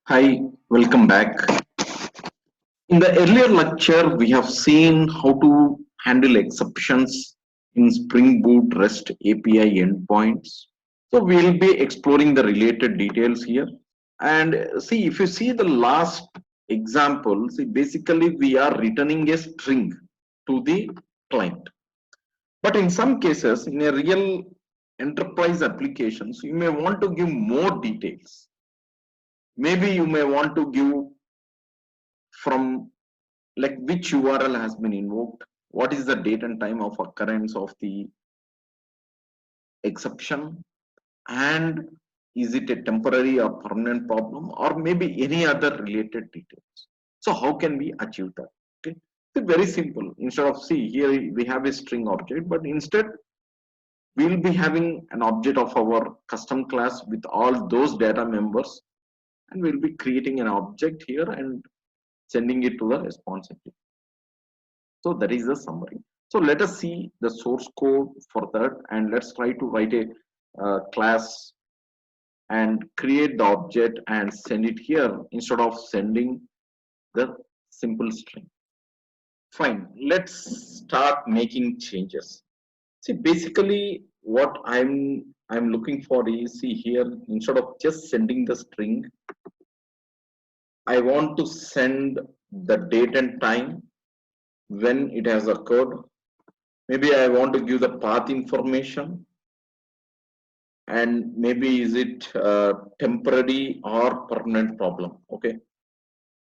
Hi, welcome back. In the earlier lecture, we have seen how to handle exceptions in Spring Boot REST API endpoints. So we'll be exploring the related details here. And see, if you see the last example, see, basically we are returning a string to the client. But in some cases, in a real enterprise applications, you may want to give more details. Maybe you may want to give from like which URL has been invoked, what is the date and time of occurrence of the exception, and is it a temporary or permanent problem, or maybe any other related details. So how can we achieve that? Okay, it's very simple. Instead of see here we have a string object, but instead we'll be having an object of our custom class with all those data members, and we'll be creating an object here and sending it to the response entity. So that is the summary. So let us see the source code for that, and let's try to write a class and create the object and send it here instead of sending the simple string. Fine, let's start making changes. See, basically what I'm looking for is, see here, instead of just sending the string, I want to send the date and time when it has occurred. Maybe I want to give the path information, and maybe is it temporary or permanent problem. Okay,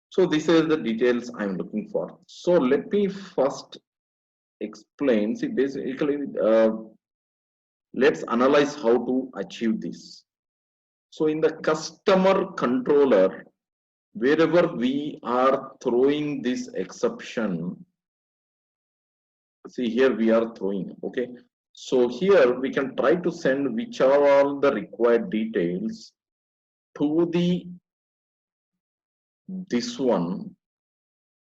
so these are the details I'm looking for. So let me first explain. See, basically, let's analyze how to achieve this. So in the customer controller, wherever we are throwing this exception, see here we are throwing. Okay, so here we can try to send which are all the required details to the this one,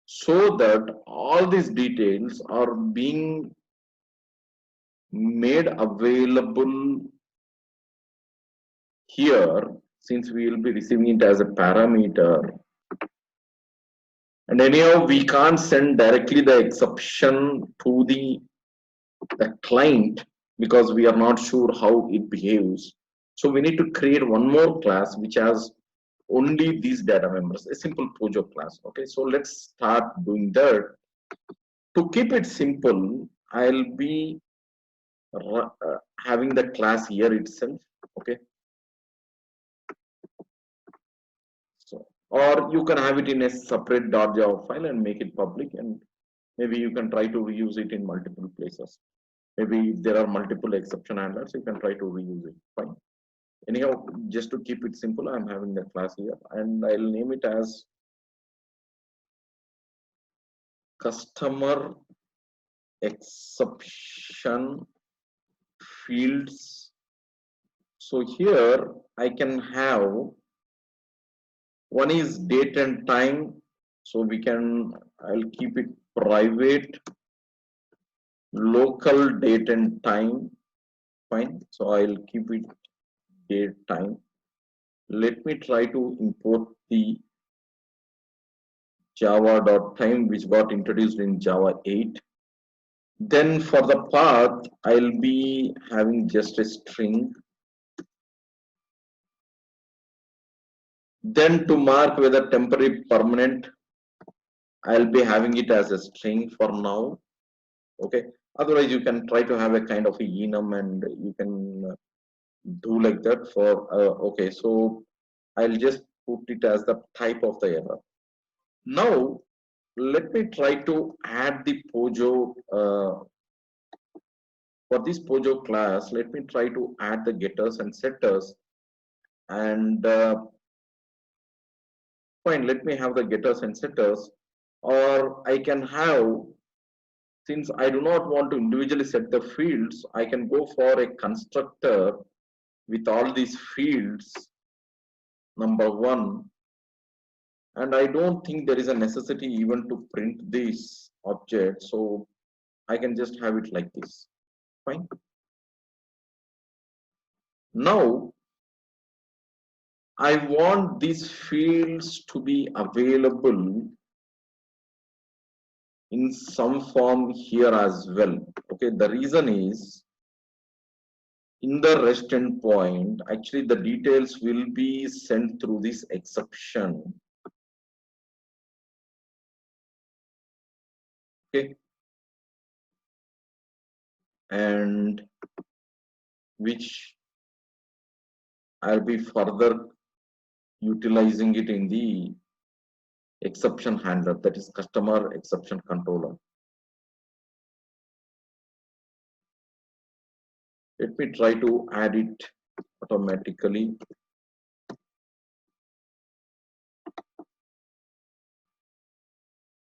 so that all these details are being made available here, since we will be receiving it as a parameter. And anyhow we can't send directly the exception to the client because we are not sure how it behaves. So we need to create one more class which has only these data members, a simple Pojo class. Okay, so let's start doing that. To keep it simple, I'll be having the class here itself. Okay, so or you can have it in a separate .java file and make it public, and maybe you can try to reuse it in multiple places. Maybe if there are multiple exception handlers, you can try to reuse it. Fine. Anyhow, just to keep it simple, I'm having the class here, and I'll name it as customer exception fields. So here I can have one is date and time. So we can, I'll keep it private, local date and time. Fine. So I'll keep it date time. Let me try to import the java.time which got introduced in Java 8. Then for the path, I'll be having just a string. Then to mark whether temporary permanent, I'll be having it as a string for now. Okay. Otherwise, you can try to have a kind of a enum, and you can do like that for, okay. So I'll just put it as the type of the error. Now, let me try to add the Pojo, for this Pojo class, let me try to add the getters and setters, and fine, let me have the getters and setters, or I can have, since I do not want to individually set the fields, I can go for a constructor with all these fields, number one, and I don't think there is a necessity even to print this object, so I can just have it like this. Fine. Now I want these fields to be available in some form here as well. Okay, the reason is in the REST endpoint, actually the details will be sent through this exception. Okay, and which I'll be further utilizing it in the exception handler, that is customer exception controller. Let me try to add it automatically.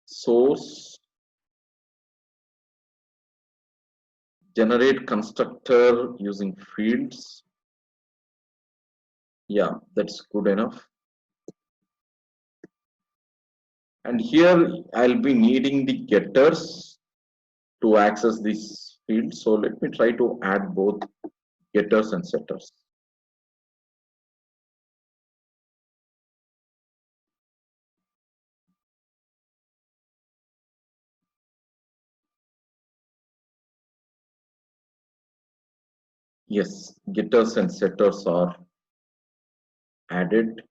Source, generate constructor using fields. Yeah, that's good enough. And here I'll be needing the getters to access this field. So let me try to add both getters and setters. Yes, getters and setters are added.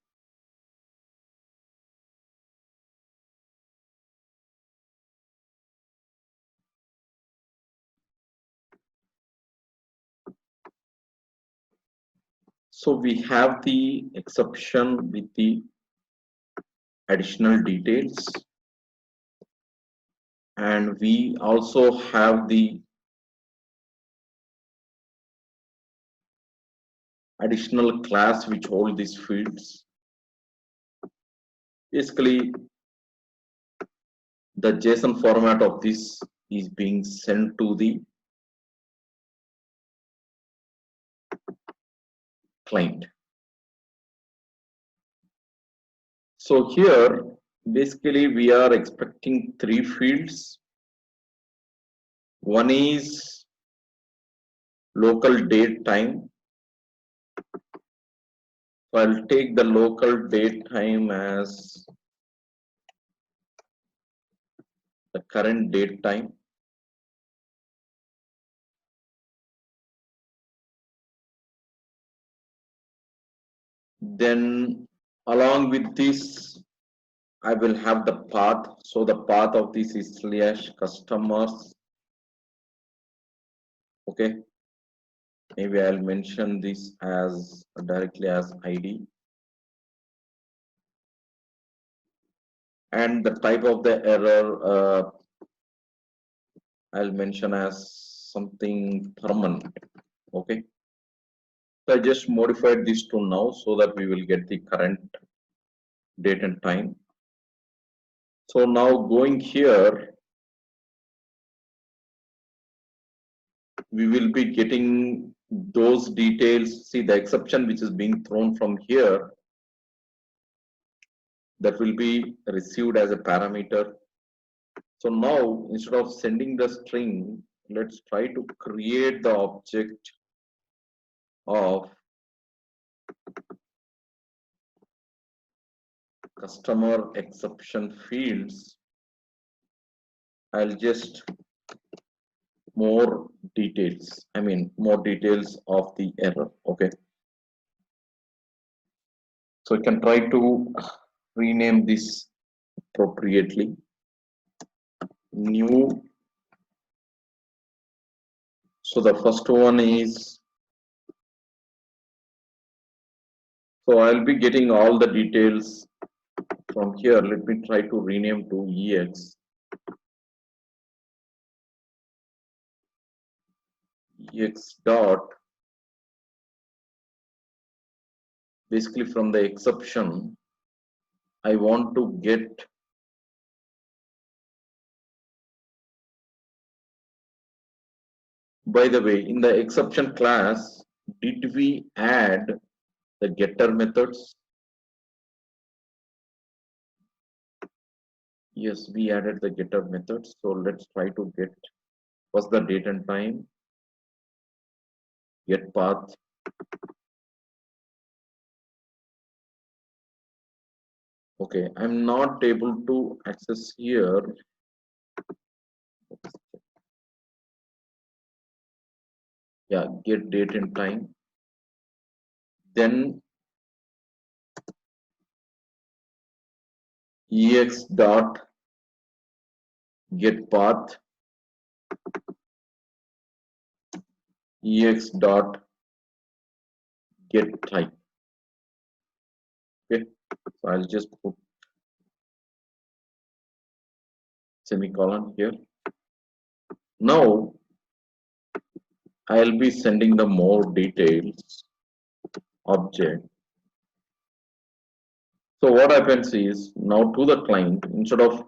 So we have the exception with the additional details, and we also have the additional class which hold these fields. Basically, the JSON format of this is being sent to the client. So here, basically, we are expecting three fields. One is local date time. So I'll take the local date time as the current date time. Then along with this, I will have the path. So the path of this is /customers. Okay. Maybe I'll mention this as directly as ID. And the type of the error, I'll mention as something permanent. Okay. So I just modified this to now so that we will get the current date and time. So now going here, we will be getting those details. See the exception which is being thrown from here, that will be received as a parameter. So now instead of sending the string, let's try to create the object of customer exception fields. I'll just more details. I mean more details of the error. Okay. So you can try to rename this appropriately. New. So the first one is, so I'll be getting all the details from here. Let me try to rename to EX. EX dot, basically from the exception, I want to get, by the way, in the exception class, did we add the getter methods? Yes, we added the getter methods. So let's try to get first the date and time, get path, Okay, I'm not able to access here. Yeah, get date and time. Then ex dot get path, ex dot get type. Okay, so I'll just put semicolon here. Now I'll be sending the more details object. So what happens is now to the client, instead of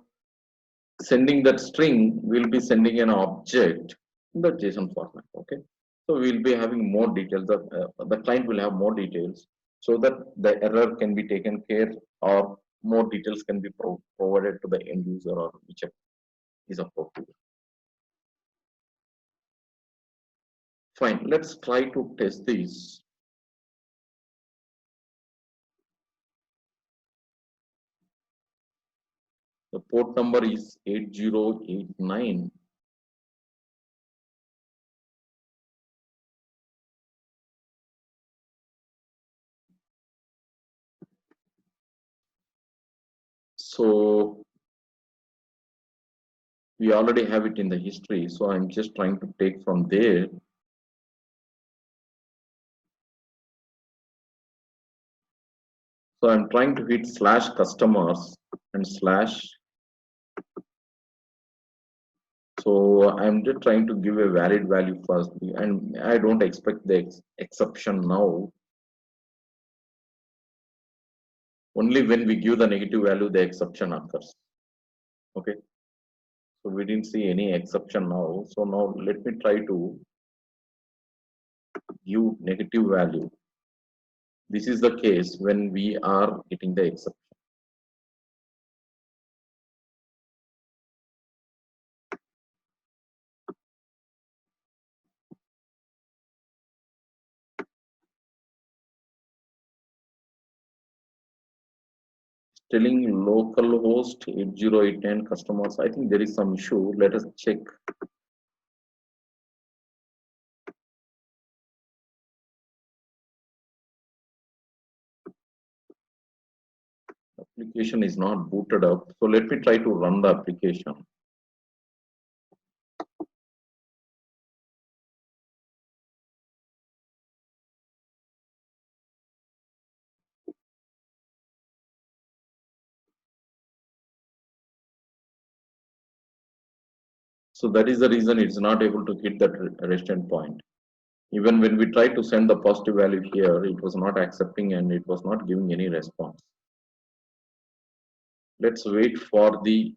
sending that string, we'll be sending an object in the JSON format. Okay, so we'll be having more details. The client will have more details so that the error can be taken care, or more details can be provided to the end user, or whichever is appropriate. Fine, let's try to test this. The port number is 8089. So we already have it in the history. So I'm just trying to take from there. So I'm trying to hit slash customers and slash. So I'm just trying to give a valid value first, and I don't expect the exception now. Only when we give the negative value, the exception occurs. Okay. So we didn't see any exception now. So now let me try to give negative value. This is the case when we are getting the exception. Telling localhost 8089 customers, I think there is some issue. Let us check. Application is not booted up. So let me try to run the application. So that is the reason it's not able to hit that rest endpoint. Even when we tried to send the positive value here, it was not accepting and it was not giving any response. Let's wait for the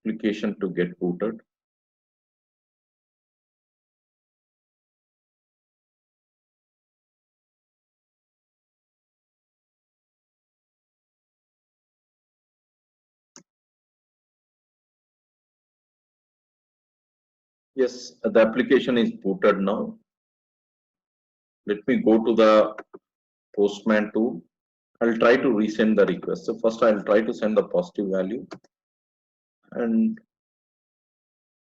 application to get booted. Yes, the application is booted now. Let me go to the Postman tool. I'll try to resend the request. So first I'll try to send the positive value and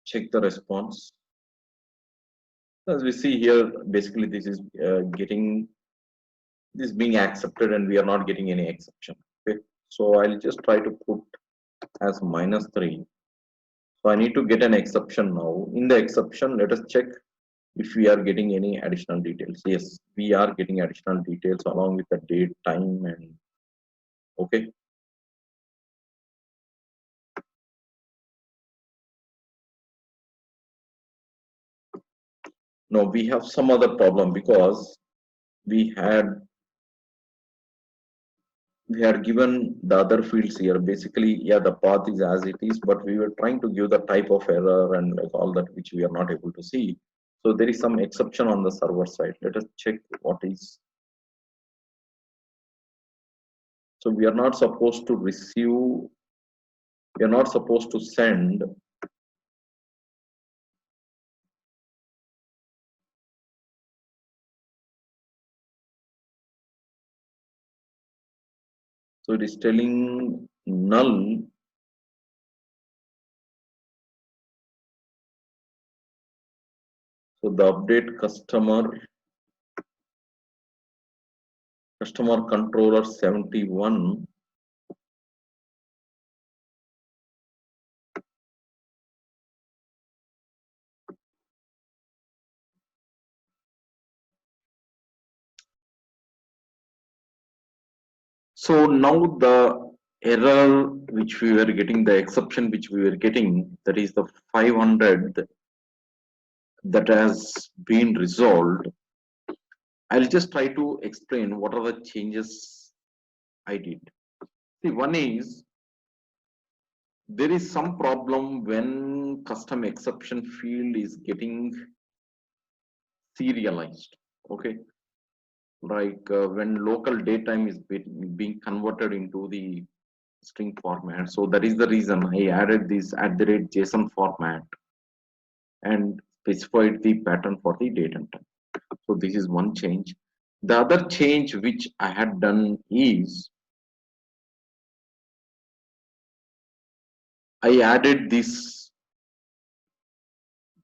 check the response. As we see here, basically this is being accepted and we are not getting any exception. Okay, so I'll just try to put as -3. So I need to get an exception now. In the exception, let us check if we are getting any additional details. Yes, we are getting additional details along with the date, time, and okay. Now we have some other problem because we had given the other fields here. Basically, yeah, the path is as it is, but we were trying to give the type of error and like all that, which we are not able to see. So there is some exception on the server side. Let us check what is. So we are not supposed to receive, we are not supposed to send So it is telling null. So the update customer controller 71. So now the error which we were getting, the exception which we were getting, that is the 500, that has been resolved. I'll just try to explain what are the changes I did. See, one is there is some problem when custom exception field is getting serialized. Okay, like when local datetime is being converted into the string format. So that is the reason I added this @JSON format and specified the pattern for the date and time. So this is one change. The other change which I had done is I added this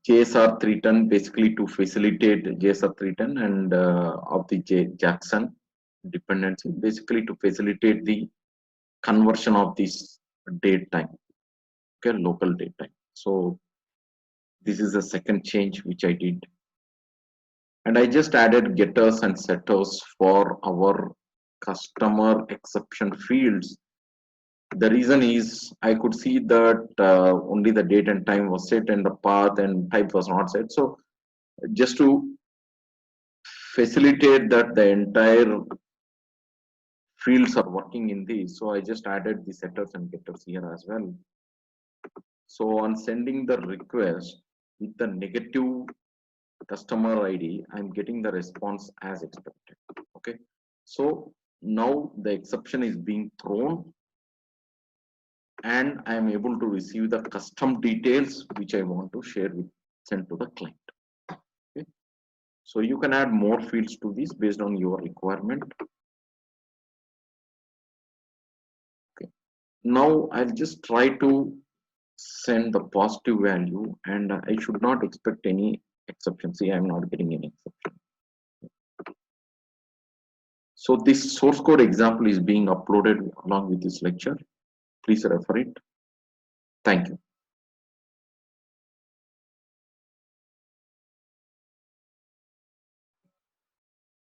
JSR 310 basically to facilitate JSR 310 and of the Jackson dependency, basically to facilitate the conversion of this date time, okay, local date time. So this is the second change which I did. And I just added getters and setters for our customer exception fields. The reason is I could see that only the date and time was set and the path and type was not set. So just to facilitate that the entire fields are working in these, so I just added the setters and getters here as well. So on sending the request with the negative customer ID, I'm getting the response as expected. Okay, so now the exception is being thrown and I am able to receive the custom details which I want to share with send to the client. Okay, so you can add more fields to this based on your requirement. Okay, now I'll just try to send the positive value and I should not expect any exception. See, I'm not getting any exception. So this source code example is being uploaded along with this lecture. Please refer it. Thank you.